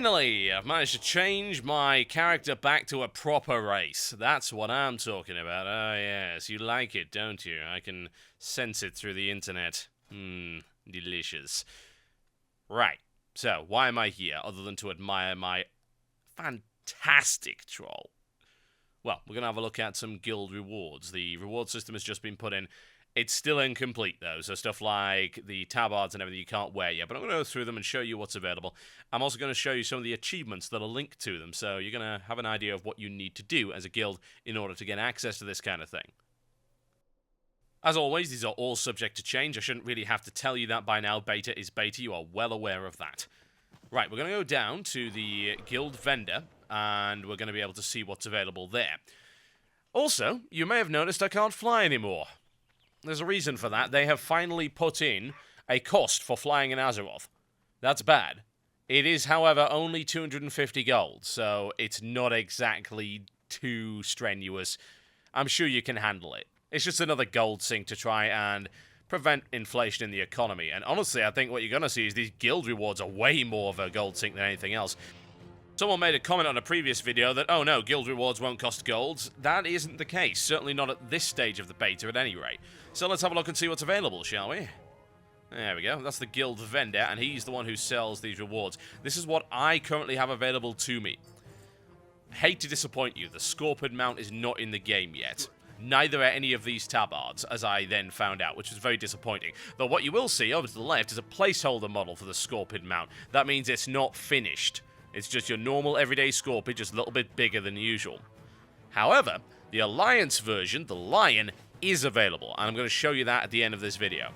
Finally, I've managed to change my character back to a proper race. That's what I'm talking about. Oh, yes, you like it, don't you? I can sense it through the internet. Delicious. Right, so why am I here other than to admire my fantastic troll? Well, we're going to have a look at some guild rewards. The reward system has just been put in. It's still incomplete, though, so stuff like the tabards and everything you can't wear yet. But I'm going to go through them and show you what's available. I'm also going to show you some of the achievements that are linked to them, so you're going to have an idea of what you need to do as a guild in order to get access to this kind of thing. As always, these are all subject to change. I shouldn't really have to tell you that by now. Beta is beta. You are well aware of that. Right, we're going to go down to the guild vendor, and we're going to be able to see what's available there. Also, you may have noticed I can't fly anymore. There's a reason for that. They have finally put in a cost for flying in Azeroth. That's bad. It is, however, only 250 gold, so it's not exactly too strenuous. I'm sure you can handle it. It's just another gold sink to try and prevent inflation in the economy. And honestly, I think what you're going to see is these guild rewards are way more of a gold sink than anything else. Someone made a comment on a previous video that, oh no, guild rewards won't cost golds. That isn't the case, certainly not at this stage of the beta at any rate. So let's have a look and see what's available, shall we? There we go, that's the guild vendor, and he's the one who sells these rewards. This is what I currently have available to me. Hate to disappoint you, the Scorpion mount is not in the game yet. Neither are any of these tabards, as I then found out, which was very disappointing. Though what you will see over to the left is a placeholder model for the Scorpion mount. That means it's not finished. It's just your normal everyday Scorpion, just a little bit bigger than usual. However, the Alliance version, the Lion, is available, and I'm going to show you that at the end of this video.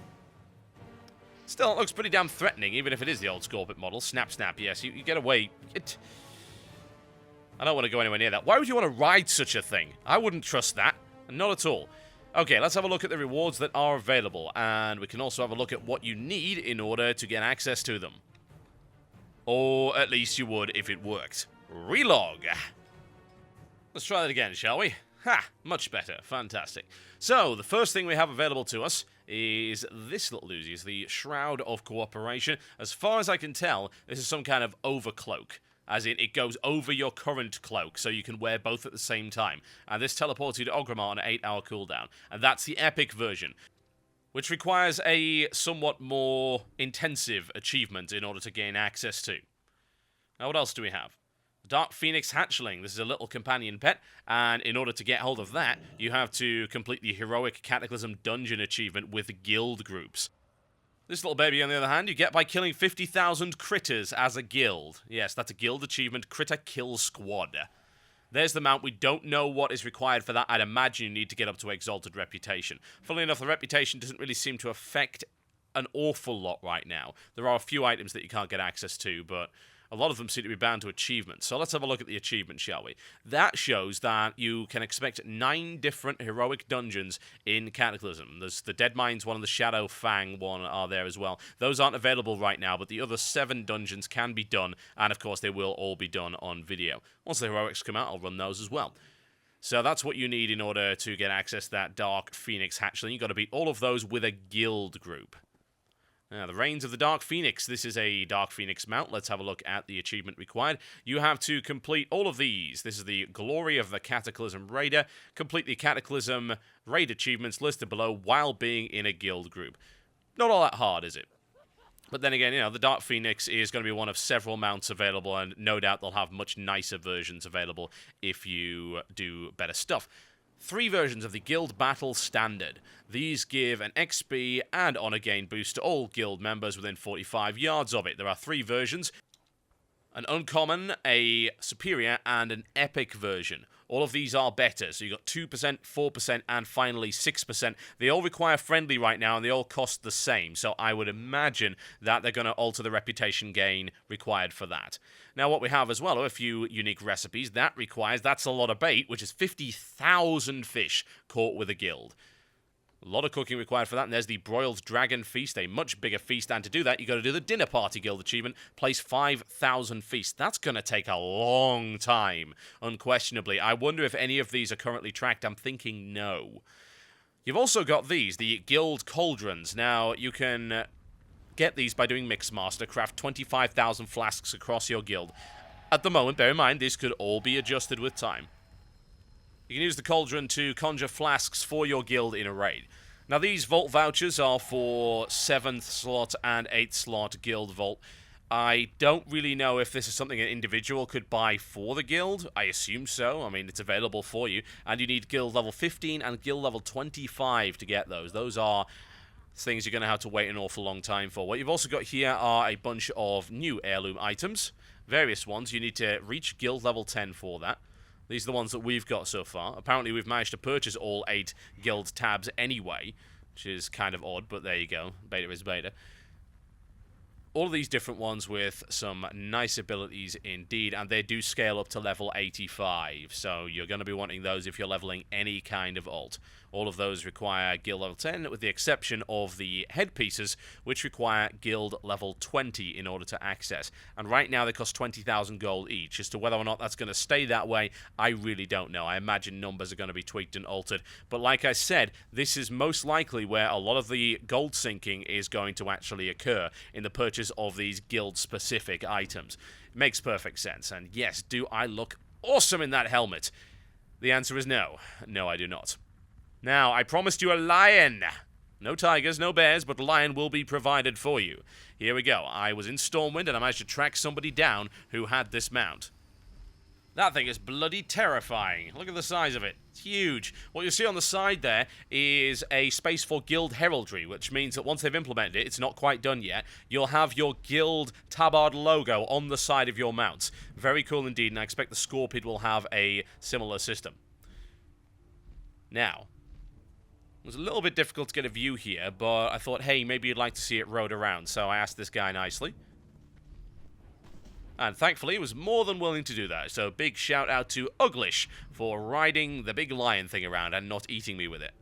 Still, it looks pretty damn threatening, even if it is the old Scorpion model. Snap, snap, yes, you get away. I don't want to go anywhere near that. Why would you want to ride such a thing? I wouldn't trust that. Not at all. Okay, let's have a look at the rewards that are available, and we can also have a look at what you need in order to get access to them. Or at least you would if it worked. Relog. Let's try that again, shall we? Ha! Much better. Fantastic. So, the first thing we have available to us is this little doozy. It's the Shroud of Cooperation. As far as I can tell, this is some kind of overcloak. As in, it goes over your current cloak, so you can wear both at the same time. And this teleports you to Orgrimmar on an 8-hour cooldown. And that's the epic version, which requires a somewhat more intensive achievement in order to gain access to. Now, what else do we have? Dark Phoenix Hatchling. This is a little companion pet, and in order to get hold of that, you have to complete the Heroic Cataclysm Dungeon achievement with guild groups. This little baby, on the other hand, you get by killing 50,000 critters as a guild. Yes, that's a guild achievement, Critter Kill Squad. There's the mount. We don't know what is required for that. I'd imagine you need to get up to Exalted Reputation. Funnily enough, the reputation doesn't really seem to affect an awful lot right now. There are a few items that you can't get access to, but a lot of them seem to be bound to achievements. So let's have a look at the achievement, shall we? That shows that you can expect 9 different heroic dungeons in Cataclysm. There's the Dead Mines one and the Shadow Fang one are there as well. Those aren't available right now, but the other 7 dungeons can be done, and of course they will all be done on video. Once the heroics come out, I'll run those as well. So that's what you need in order to get access to that Dark Phoenix Hatchling. You've got to beat all of those with a guild group. Now, the Reigns of the Dark Phoenix. This is a Dark Phoenix mount. Let's have a look at the achievement required. You have to complete all of these. This is the Glory of the Cataclysm Raider. Complete the Cataclysm Raid achievements listed below while being in a guild group. Not all that hard, is it? But then again, you know, the Dark Phoenix is going to be one of several mounts available, and no doubt they'll have much nicer versions available if you do better stuff. 3 versions of the Guild Battle Standard. These give an XP and honor gain boost to all guild members within 45 yards of it. There are 3 versions: an uncommon, a superior, and an epic version. All of these are better, so you've got 2%, 4%, and finally 6%. They all require friendly right now, and they all cost the same, so I would imagine that they're going to alter the reputation gain required for that. Now, what we have as well are a few unique recipes. That's a lot of bait, which is 50,000 fish caught with a guild. A lot of cooking required for that, and there's the Broiled Dragon Feast, a much bigger feast, and to do that, you've got to do the Dinner Party Guild achievement, place 5,000 feasts. That's going to take a long time, unquestionably. I wonder if any of these are currently tracked. I'm thinking no. You've also got these, the Guild Cauldrons. Now, you can get these by doing Mixmaster. Craft 25,000 flasks across your guild. At the moment, bear in mind, this could all be adjusted with time. You can use the cauldron to conjure flasks for your guild in a raid. Now, these vault vouchers are for 7th slot and 8th slot guild vault. I don't really know if this is something an individual could buy for the guild. I assume so. I mean, it's available for you. And you need guild level 15 and guild level 25 to get those. Those are things you're going to have to wait an awful long time for. What you've also got here are a bunch of new heirloom items. Various ones. You need to reach guild level 10 for that. These are the ones that we've got so far. Apparently, we've managed to purchase all 8 guild tabs anyway, which is kind of odd, but there you go. Beta is beta. All of these different ones with some nice abilities indeed, and they do scale up to level 85, so you're going to be wanting those if you're leveling any kind of alt. All of those require guild level 10, with the exception of the headpieces, which require guild level 20 in order to access. And right now they cost 20,000 gold each. As to whether or not that's going to stay that way, I really don't know. I imagine numbers are going to be tweaked and altered. But like I said, this is most likely where a lot of the gold sinking is going to actually occur, in the purchase of these guild-specific items. It makes perfect sense. And yes, do I look awesome in that helmet? The answer is no. No, I do not. Now, I promised you a lion. No tigers, no bears, but a lion will be provided for you. Here we go. I was in Stormwind, and I managed to track somebody down who had this mount. That thing is bloody terrifying. Look at the size of it. It's huge. What you see on the side there is a space for guild heraldry, which means that once they've implemented it, it's not quite done yet, you'll have your guild tabard logo on the side of your mounts. Very cool indeed, and I expect the Scorpion will have a similar system. Now, it was a little bit difficult to get a view here, but I thought, hey, maybe you'd like to see it rode around, so I asked this guy nicely. And thankfully, he was more than willing to do that, so big shout out to Uglish for riding the big lion thing around and not eating me with it.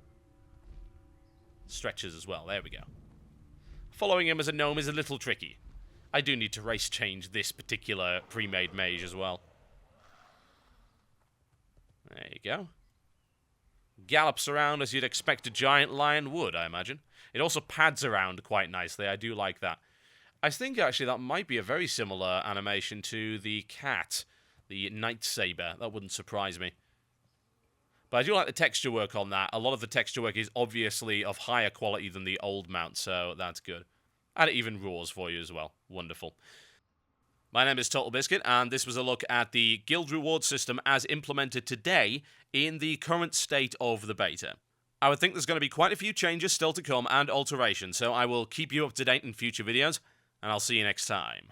Stretches as well, there we go. Following him as a gnome is a little tricky. I do need to race change this particular pre-made mage as well. There you go. Gallops around as you'd expect a giant lion would, I imagine. It also pads around quite nicely. I do like that. I think, actually, that might be a very similar animation to the cat, the Night Saber. That wouldn't surprise me. But I do like the texture work on that. A lot of the texture work is obviously of higher quality than the old mount, so that's good. And it even roars for you as well. Wonderful. My name is Totalbiscuit, and this was a look at the guild reward system as implemented today in the current state of the beta. I would think there's going to be quite a few changes still to come and alterations, so I will keep you up to date in future videos, and I'll see you next time.